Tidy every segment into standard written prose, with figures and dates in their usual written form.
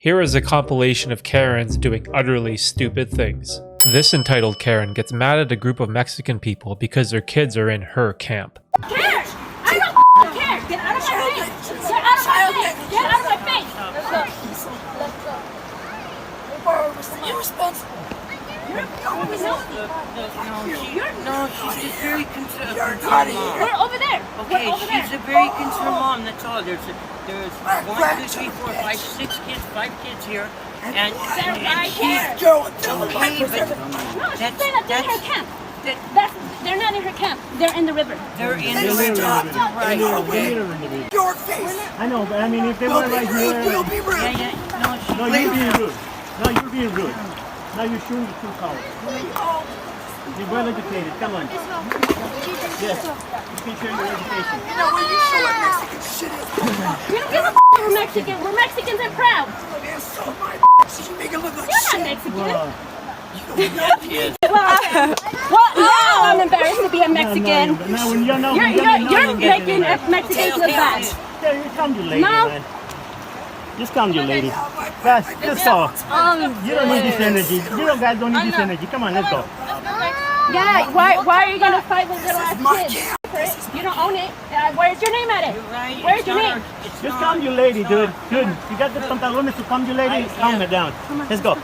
Here is a compilation of Karens doing utterly stupid things. This entitled Karen gets mad at a group of Mexican people because their kids are in her camp. Karen! I don't care! Get out of my face! Get out of my face! Get out of my face! Let's go. You're irresponsible. No, she's just very concerned. We're over there. Okay, she's a very concerned mom, that's all. There's 1, 2, 3, 4, 5, 6 kids, 5 kids here. And she's... No, she's saying that they're in her camp. They're not in her camp. They're in the river. They're in the river. Right, okay. Your face. I know, but I mean, if they were right here... We'll be rude. Yeah. No, you're being rude. No, you're being rude. Now you're showing your true colors. You're well educated. Come on. Yes. You can show your education. You know, when you show what Mexican shit is. We don't give a we're Mexican. We're Mexicans and proud. Man, so my you make it look like You're shit. not Mexican. Yes. Well, now I'm embarrassed to be a Mexican. Now, when you're You're making Mexicans look bad. Yeah, you calm your lady, No. man. Just calm your lady. Fast, just go. You don't need this energy. You guys don't need this energy. Come on, let's go. Yeah, why are you gonna fight with little This is my ass camp. kids? You don't own it. Where's your name at it? Right. Where's your name? Just calm your lady, dude. Good. You got the pantalones to calm your lady? Calm her down. Let's go.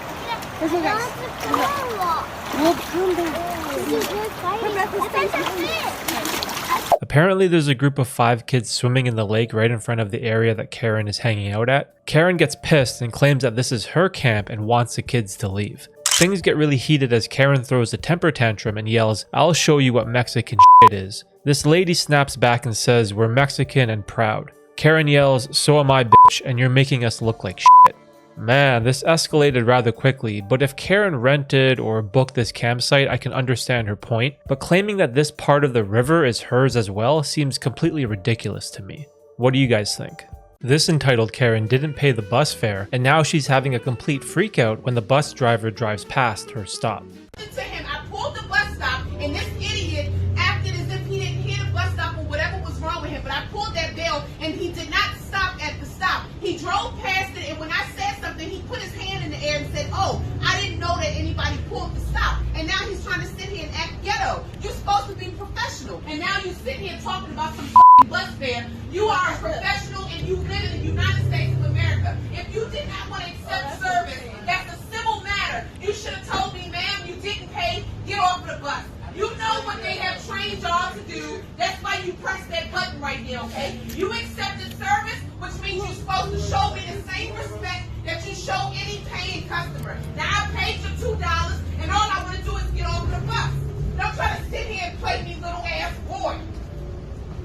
Apparently there's a group of 5 kids swimming in the lake right in front of the area that Karen is hanging out at. Karen gets pissed and claims that this is her camp and wants the kids to leave. Things get really heated as Karen throws a temper tantrum and yells, "I'll show you what Mexican shit is." This lady snaps back and says, "We're Mexican and proud." Karen yells, "So am I, bitch, and you're making us look like shit." Man, this escalated rather quickly, but if Karen rented or booked this campsite, I can understand her point, but claiming that this part of the river is hers as well seems completely ridiculous to me. What do you guys think? This entitled Karen didn't pay the bus fare, and now she's having a complete freakout when the bus driver drives past her stop. To him, I pulled the bus stop, and this idiot acted as if he didn't hear the bus stop or whatever was wrong with him. But I pulled that bell, and he did not stop at the stop. He drove past it, and when I said something, he put his hand in the air and said, "Oh, I didn't know that anybody pulled the stop." And now he's trying to sit here and act ghetto. You're supposed to be professional, and now you sit here talking about some bus fare. You are a professional, and you live in the United States of America. If you did not want to accept service, that's a civil matter. You should have told me, ma'am, you didn't pay. Get off of the bus. You know what they have trained y'all to do. That's why you press that button right now, okay? You accepted service, which means you're supposed to show me the same respect that you show any paying customer. Now, I paid you $2, and all I want to do is get off the bus. Don't try to sit here and play me little ass boy.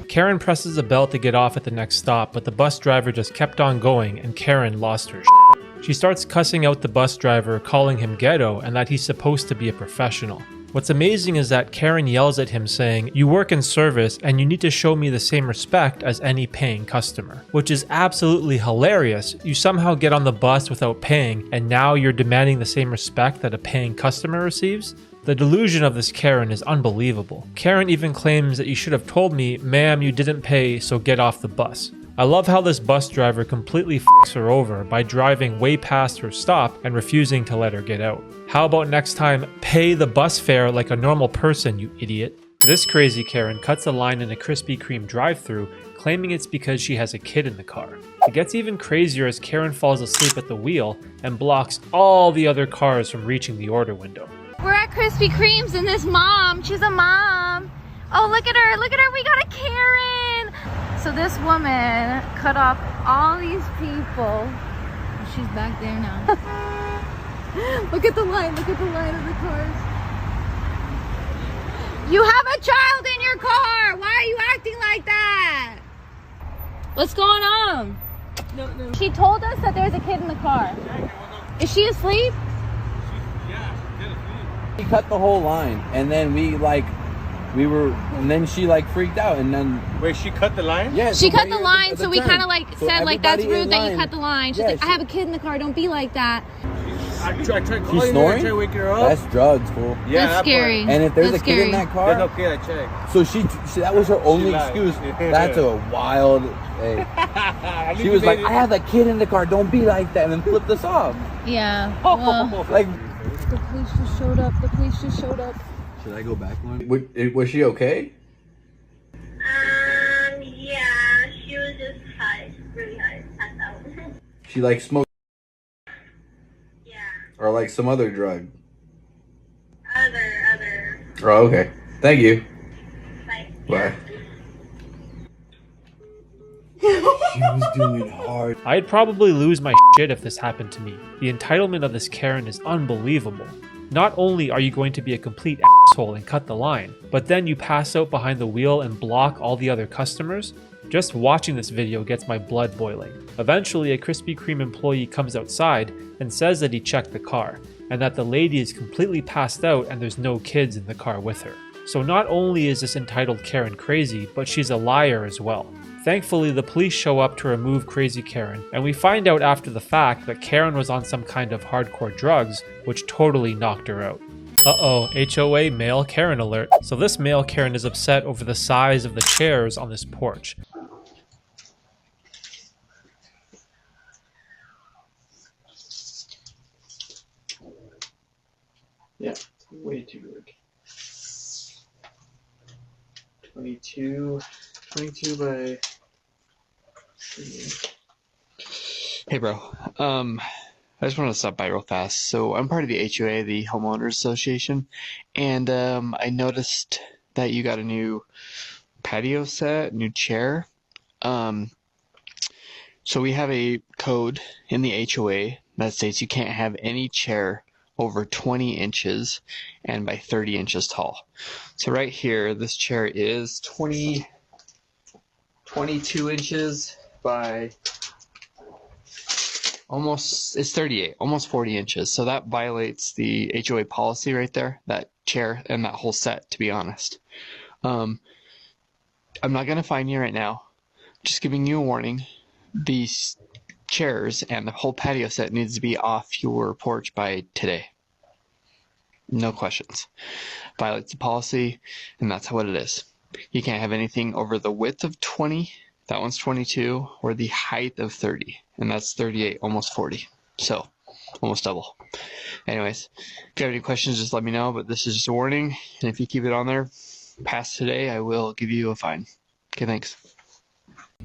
Karen presses a bell to get off at the next stop, but the bus driver just kept on going and Karen lost her shit. She starts cussing out the bus driver, calling him ghetto and that he's supposed to be a professional. What's amazing is that Karen yells at him saying, "You work in service and you need to show me the same respect as any paying customer," which is absolutely hilarious. You somehow get on the bus without paying and now you're demanding the same respect that a paying customer receives? The delusion of this Karen is unbelievable. Karen even claims that you should have told me, "Ma'am, you didn't pay, so get off the bus." I love how this bus driver completely fucks her over by driving way past her stop and refusing to let her get out. How about next time, pay the bus fare like a normal person, you idiot? This crazy Karen cuts a line in a Krispy Kreme drive-thru, claiming it's because she has a kid in the car. It gets even crazier as Karen falls asleep at the wheel and blocks all the other cars from reaching the order window. We're at Krispy Kreme's and this mom, she's a mom. Oh, look at her, we got a Karen. So this woman cut off all these people. She's back there now. Look at the line of the cars. You have a child in your car. Why are you acting like that? What's going on? No. She told us that there's a kid in the car. Is she asleep? She cut the whole line, and then and then she freaked out, and then wait, she cut the line? Yeah, she so cut the line, so we kind of So said that's everybody rude in that you line- cut the line. She's Yeah, like, I have a kid in the car, don't be like that. I tried calling She's her, snoring? tried waking her up. That's drugs, fool. Yeah, That's that scary. And if there's That's a kid in scary. that car, That's okay, I checked. so she that was her only lied. excuse. That's a wild. Hey. She was like, I have a kid in the car, don't be like that, and then flipped us off. Yeah. Well, Like, the police just showed up. The police just showed up. should I go back one? Was she okay? Yeah, she was just high, really high, passed out. She like smoked Yeah, or like some other drug. other. Oh, okay. Thank you. Like, Bye. She was doing hard. I'd probably lose my shit if this happened to me. The entitlement of this Karen is unbelievable. Not only are you going to be a complete asshole and cut the line, but then you pass out behind the wheel and block all the other customers? Just watching this video gets my blood boiling. Eventually, a Krispy Kreme employee comes outside and says that he checked the car, and that the lady is completely passed out and there's no kids in the car with her. So not only is this entitled Karen crazy, but she's a liar as well. Thankfully, the police show up to remove Crazy Karen, and we find out after the fact that Karen was on some kind of hardcore drugs, which totally knocked her out. Uh-oh, HOA male Karen alert. So this male Karen is upset over the size of the chairs on this porch. Yeah, way too big. 22 by... Hey bro, I just wanted to stop by real fast. So I'm part of the HOA, the Homeowners Association, and I noticed that you got a new patio set, new chair. So we have a code in the HOA that states you can't have any chair over 20 inches and by 30 inches tall. So right here, this chair is 22 inches by it's 38, almost 40 inches. So that violates the HOA policy right there, that chair and that whole set, to be honest. I'm not going to fine you right now. Just giving you a warning. These chairs and the whole patio set needs to be off your porch by today. No questions. Violates the policy, and that's what it is. You can't have anything over the width of 20, that one's 22, or the height of 30, and that's 38, almost 40. So, almost double. Anyways, if you have any questions, just let me know, but this is just a warning, and if you keep it on there past today, I will give you a fine. Okay, thanks.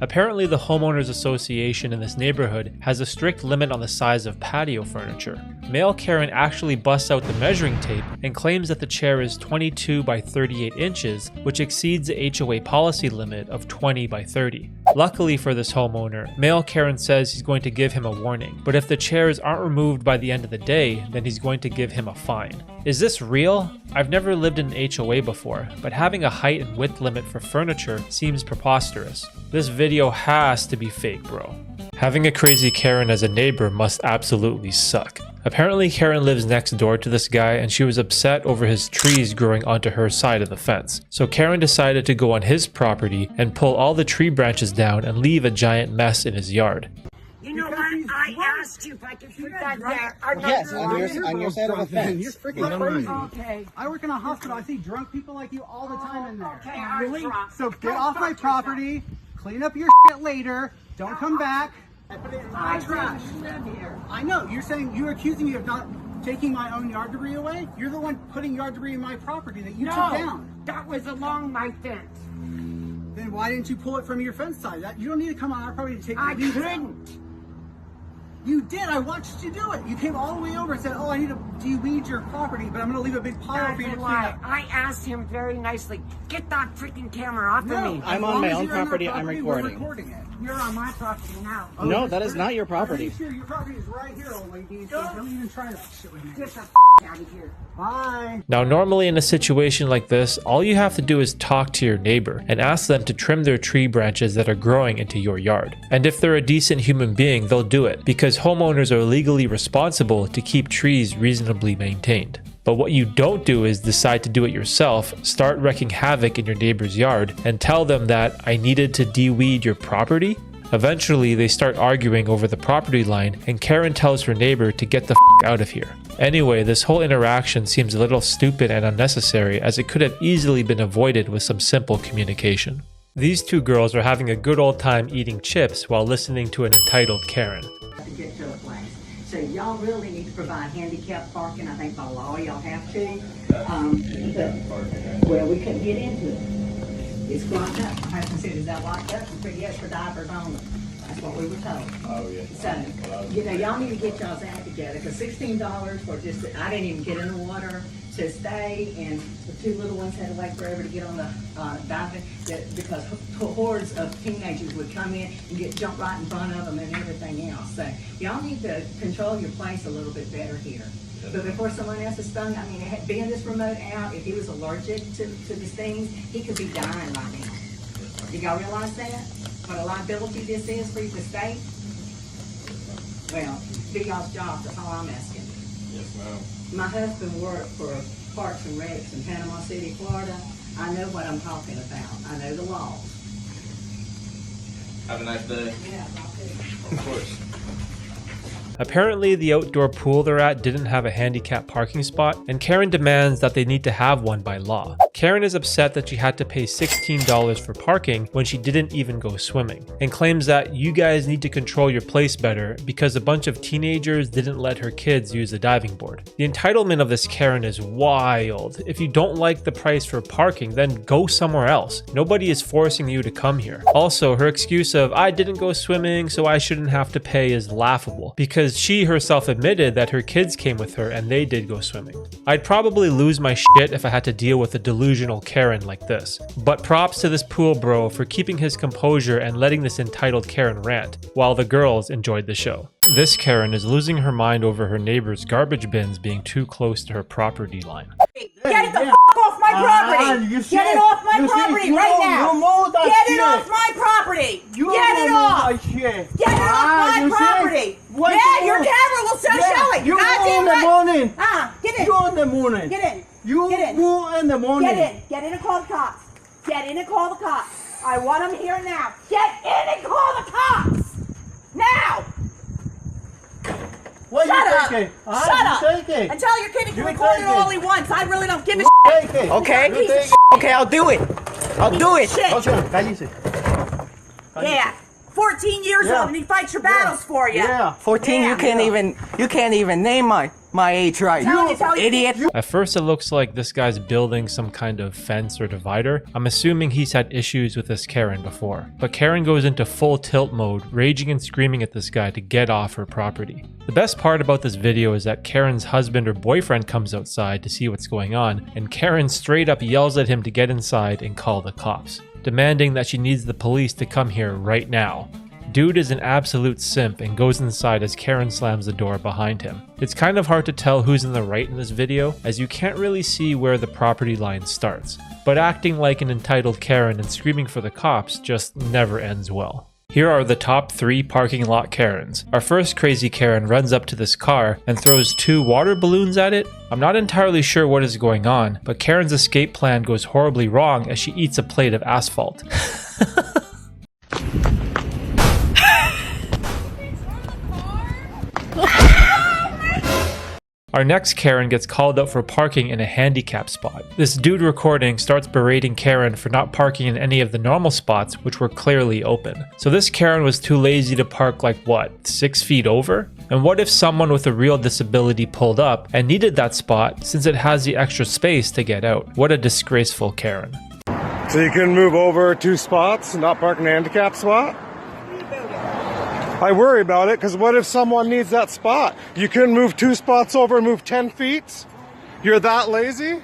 Apparently, the Homeowners Association in this neighborhood has a strict limit on the size of patio furniture. Male Karen actually busts out the measuring tape and claims that the chair is 22 by 38 inches, which exceeds the HOA policy limit of 20 by 30. Luckily for this homeowner, male Karen says he's going to give him a warning, but if the chairs aren't removed by the end of the day, then he's going to give him a fine. Is this real? I've never lived in an HOA before, but having a height and width limit for furniture seems preposterous. This video has to be fake, bro. Having a Crazy Karen as a neighbor must absolutely suck. Apparently Karen lives next door to this guy and she was upset over his trees growing onto her side of the fence. So Karen decided to go on his property and pull all the tree branches down and leave a giant mess in his yard. You know what? I asked you if I could put that there. Yes, on your side of the fence. You're freaking crazy. Okay. I work in a hospital. I see drunk people like you all the time in there. Okay, I'm drunk. So get off my property, clean up your shit later, don't come back. I put it in my trash. Live here. I know, you're saying, you're accusing me of not taking my own yard debris away? You're the one putting yard debris in my property that you took down. That was along my fence. Then why didn't you pull it from your fence side? You don't need to come on our property to take I leaves out. couldn't. You did. I watched you do it. You came all the way over and said, oh, I need to de-weed your property, but I'm going to leave a big pile for you to clean up. I asked him very nicely, get that freaking camera off of me. I'm on my own property, I'm recording. We're recording it. You're on my property now. No, that is not your property. Sure, your property is right here, old lady. So don't even try that shit with me. Get the out of here. Bye. Now normally in a situation like this, all you have to do is talk to your neighbor and ask them to trim their tree branches that are growing into your yard. And if they're a decent human being, they'll do it because homeowners are legally responsible to keep trees reasonably maintained. But what you don't do is decide to do it yourself, start wreaking havoc in your neighbor's yard, and tell them that I needed to de-weed your property? Eventually, they start arguing over the property line, and Karen tells her neighbor to get the f out of here. Anyway, this whole interaction seems a little stupid and unnecessary as it could have easily been avoided with some simple communication. These two girls are having a good old time eating chips while listening to an entitled Karen. To get to a place. So y'all really need to provide handicap parking. I think by law y'all have to. Well, we couldn't get into it. It's locked up. My husband said, is that locked up? And said, yes, for divers only. That's what we were told. Oh, yeah. So, y'all need to get y'all's act together, because $16 for just, I didn't even get in the water to stay, and the two little ones had to wait forever to get on the diving, because hordes of teenagers would come in and get jumped right in front of them and everything else. So, y'all need to control your place a little bit better here. But before someone else is stung, I mean, being this remote out, if he was allergic to these things, he could be dying right now. Do y'all realize that? What a liability this is for the state? Well, do y'all's job, that's all I'm asking. Yes, ma'am. My husband worked for Parks and Recs in Panama City, Florida. I know what I'm talking about. I know the laws. Have a nice day. Yeah, I'll Of course. Apparently, the outdoor pool they're at didn't have a handicap parking spot, and Karen demands that they need to have one by law. Karen is upset that she had to pay $16 for parking when she didn't even go swimming, and claims that you guys need to control your place better because a bunch of teenagers didn't let her kids use the diving board. The entitlement of this Karen is wild. If you don't like the price for parking, then go somewhere else. Nobody is forcing you to come here. Also, her excuse of, I didn't go swimming so I shouldn't have to pay is laughable, because she herself admitted that her kids came with her and they did go swimming. I'd probably lose my shit if I had to deal with a delusional Karen like this. But props to this pool bro for keeping his composure and letting this entitled Karen rant, while the girls enjoyed the show. This Karen is losing her mind over her neighbor's garbage bins being too close to her property line. Get the f*** off my property! Get it off my property right now! Get it off my property! Get it off! Get it off my property! Yeah, your camera will start showing! You go in the morning! Get in! You go in the morning! Get in! You Get in! go in the morning! Get in! Get in and call the cops! Get in and call the cops! I want them here now! Get in and call the cops! Now! What Shut you up! taking? Shut up! You take it. And tell your kid he can You record it take all it. he wants. I really don't give a Take it. Okay? You take it. Okay, I'll do it. I'll do it. Shit. Okay, cállese. Yeah. 14 years Yeah. old and he fights your battles for you. Yeah. 14, Yeah. you can't even name my age right. Tell you, Idiot. At first it looks like this guy's building some kind of fence or divider. I'm assuming he's had issues with this Karen before. But Karen goes into full tilt mode, raging and screaming at this guy to get off her property. The best part about this video is that Karen's husband or boyfriend comes outside to see what's going on, and Karen straight up yells at him to get inside and call the cops, demanding that she needs the police to come here right now. Dude is an absolute simp and goes inside as Karen slams the door behind him. It's kind of hard to tell who's in the right in this video, as you can't really see where the property line starts, but acting like an entitled Karen and screaming for the cops just never ends well. Here are the top 3 parking lot Karens. Our first crazy Karen runs up to this car and throws 2 water balloons at it. I'm not entirely sure what is going on, but Karen's escape plan goes horribly wrong as she eats a plate of asphalt. Our next Karen gets called out for parking in a handicap spot. This dude recording starts berating Karen for not parking in any of the normal spots, which were clearly open. So this Karen was too lazy to park like what, 6 feet over? And what if someone with a real disability pulled up and needed that spot since it has the extra space to get out? What a disgraceful Karen. So you can move over 2 spots and not park in a handicap spot? I worry about it because what if someone needs that spot? You couldn't move 2 spots over and move 10 feet? You're that lazy?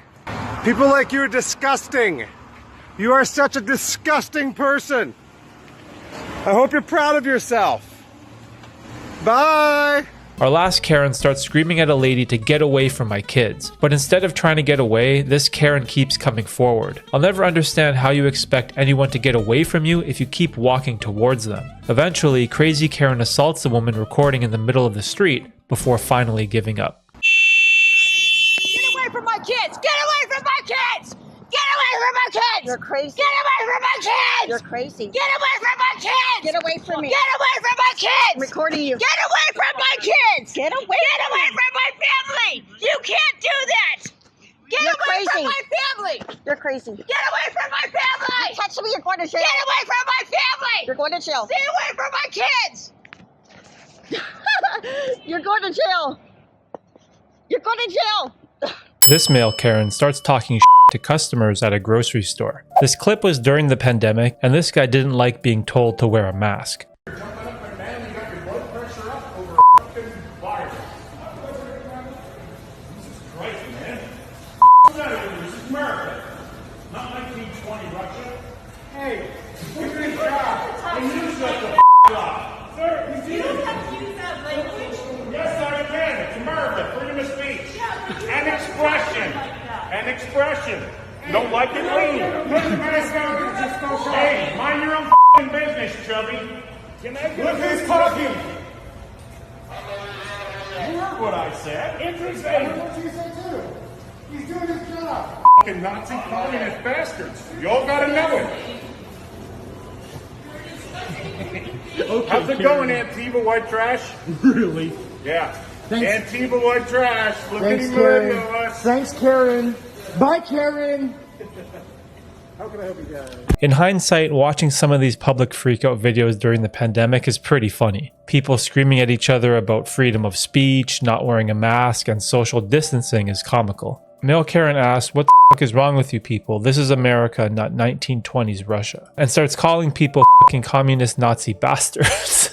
People like you are disgusting. You are such a disgusting person. I hope you're proud of yourself. Bye. Our last Karen starts screaming at a lady to get away from my kids, but instead of trying to get away, this Karen keeps coming forward. I'll never understand how you expect anyone to get away from you if you keep walking towards them. Eventually, crazy Karen assaults the woman recording in the middle of the street before finally giving up. Get away from my kids! Get away from my kids! Get away from my kids! You're crazy. Get away from my kids! You're crazy. Get away from my kids! Get away from me. Get away from my kids! I'm recording you. Get away from my kids! Get away from my family! You can't do that! Get away from my family! You're crazy. Get away from my family! Touch me, you're going to jail. Get away from my family. You're going to jail. Stay away from my kids. You're going to jail. You're going to jail. This male Karen starts talking to customers at a grocery store. This clip was during the pandemic, and this guy didn't like being told to wear a mask. Expression. You don't like it? Leave. Hey, mind your own business, Chubby. Look who's talking. You heard what I said. Interesting. I heard what you said too. He's doing his job. Fucking Nazi communist bastards. You all gotta know it. Okay, how's it going, Antiva White Trash? Really? Yeah. Thanks. Antiva White Trash. Look at him moving to us. Thanks, Karen. Bye, Karen. How can I help you guys? In hindsight, watching some of these public freakout videos during the pandemic is pretty funny. People screaming at each other about freedom of speech, not wearing a mask, and social distancing is comical. Male Karen asks, "What the fuck is wrong with you people? This is America, not 1920s Russia." And starts calling people fucking communist Nazi bastards.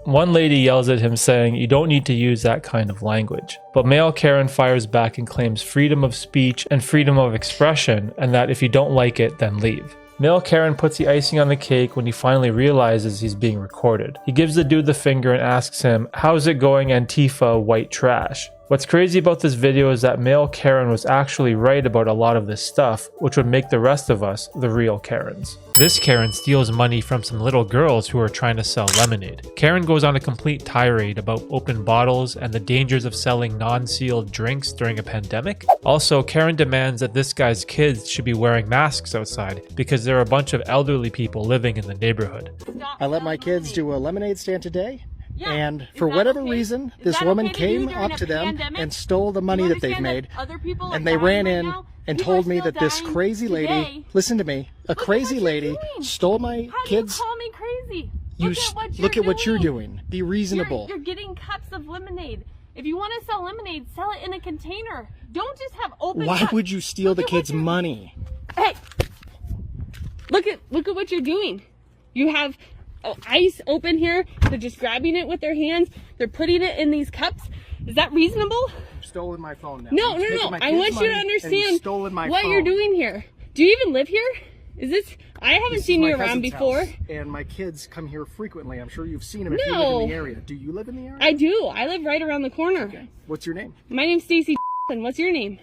One lady yells at him saying, "You don't need to use that kind of language." But male Karen fires back and claims freedom of speech and freedom of expression, and that if you don't like it, then leave. Male Karen puts the icing on the cake when he finally realizes he's being recorded. He gives the dude the finger and asks him, "How's it going, Antifa white trash?" What's crazy about this video is that male Karen was actually right about a lot of this stuff, which would make the rest of us the real Karens. This Karen steals money from some little girls who are trying to sell lemonade. Karen goes on a complete tirade about open bottles and the dangers of selling non-sealed drinks during a pandemic. Also, Karen demands that this guy's kids should be wearing masks outside because there are a bunch of elderly people living in the neighborhood. I let my kids do a lemonade stand today. Yeah. And for whatever reason, this woman came up to them and stole the money that they've made. And they ran in and told me that this crazy lady, listen to me, a crazy lady stole my kids. How do you call me crazy? Look at what you're doing. Be reasonable. You're getting cups of lemonade. If you want to sell lemonade, sell it in a container. Don't just have open Why cups. would you steal the kids' money? Hey, look at what you're doing. You have ice open here. They're just grabbing it with their hands. They're putting it in these cups. Is that reasonable? You've stolen my phone now. No. I want you to understand what you're doing here. Do you even live here? Is this? I haven't seen you around before. And my kids come here frequently. I'm sure you've seen them if you live in the area. Do you live in the area? I do. I live right around the corner. Okay. What's your name? My name's Stacy. And what's your name?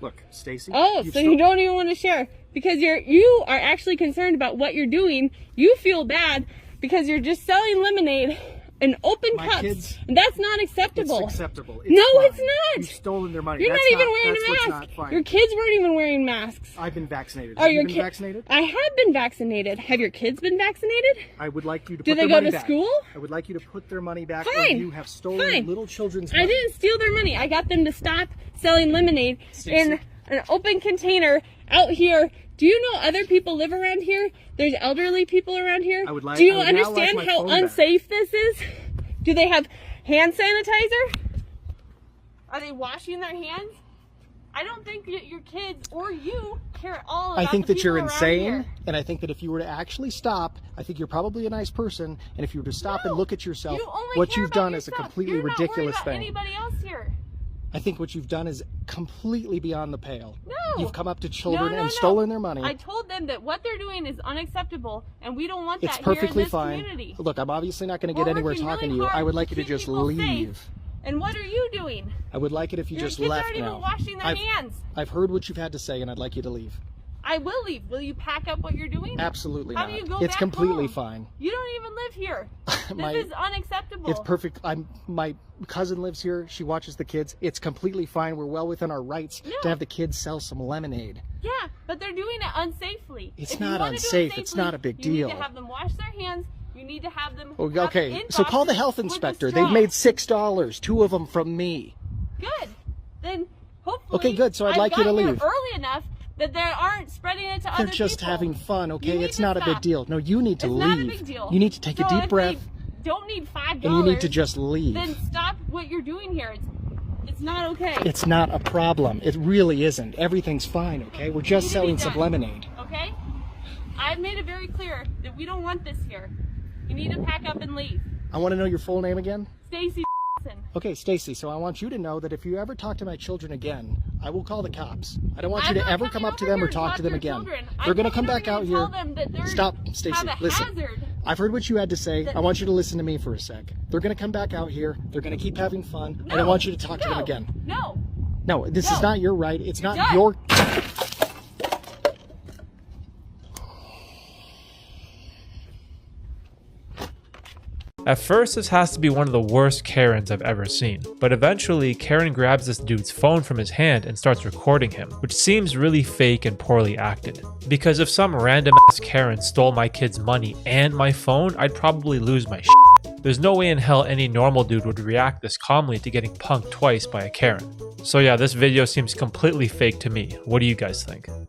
Look, Stacy. Oh, so you don't even want to share because you are actually concerned about what you're doing. You feel bad because you're just selling lemonade in open cups. And that's not acceptable. It's acceptable. No, it's not. You've stolen their money. You're not even wearing a mask. Your kids weren't even wearing masks. I've been vaccinated. Have you been vaccinated? I have been vaccinated. Have your kids been vaccinated? I would like you to put their money back. Do they go to school? I would like you to put their money back. Fine. Or you have stolen little children's money. I didn't steal their money. I got them to stop selling lemonade in an open container out here. Do you know other people live around here? There's elderly people around here. Do you understand how unsafe this is? Do they have hand sanitizer? Are they washing their hands? I don't think that your kids or you care at all about I think the that you're people around insane, here. and I think that if you were to actually stop, I think you're probably a nice person, and if you were to stop and look at yourself, what you've done is a completely ridiculous thing. Anybody else here? I think what you've done is completely beyond the pale. No. You've come up to children and stolen their money. I told them that what they're doing is unacceptable, and we don't want It's that perfectly here in this fine. community. Look, I'm obviously not going to get anywhere talking to you. I would like you to just leave. Safe. And what are you doing? I would like it if you just kids left aren't now. even washing their hands. I've heard what you've had to say, and I'd like you to leave. I will leave. Will you pack up what you're doing? Absolutely How not. do you go It's back completely home? fine. You don't even live here. This is unacceptable. It's perfect. My cousin lives here. She watches the kids. It's completely fine. We're well within our rights to have the kids sell some lemonade. Yeah, but they're doing it unsafely. It's not unsafe. It's not a big deal. You need to have them wash their hands. You need to have them. Okay, so call the health inspector. They've made $6, 2 of them from me. Good. Then hopefully. Okay, good. So I'd like you to leave. Early enough that they aren't spreading it to other people. They're just having fun, okay? It's not a stop. big deal. No, you need to It's leave. not a big deal. You need to take a So deep if breath. they don't need $5. And you need to just leave. Then stop what you're doing here. It's not okay. It's not a problem. It really isn't. Everything's fine, okay? We're just selling some lemonade. Okay? I've made it very clear that we don't want this here. You need to pack up and leave. I want to know your full name again. Stacy. Okay, Stacy, so I want you to know that if you ever talk to my children again, I will call the cops. I don't want you to ever come up to them or talk to them again. They're going to come back out here. Stop, Stacy, listen. I've heard what you had to say. I want you to listen to me for a sec. They're going to come back out here. They're going to keep having fun. I don't want you to talk to them again. No, this is not your right. It's not your... At first, this has to be one of the worst Karens I've ever seen, but eventually Karen grabs this dude's phone from his hand and starts recording him, which seems really fake and poorly acted. Because if some random ass Karen stole my kid's money and my phone, I'd probably lose my shit. There's no way in hell any normal dude would react this calmly to getting punked twice by a Karen. So yeah, this video seems completely fake to me. What do you guys think?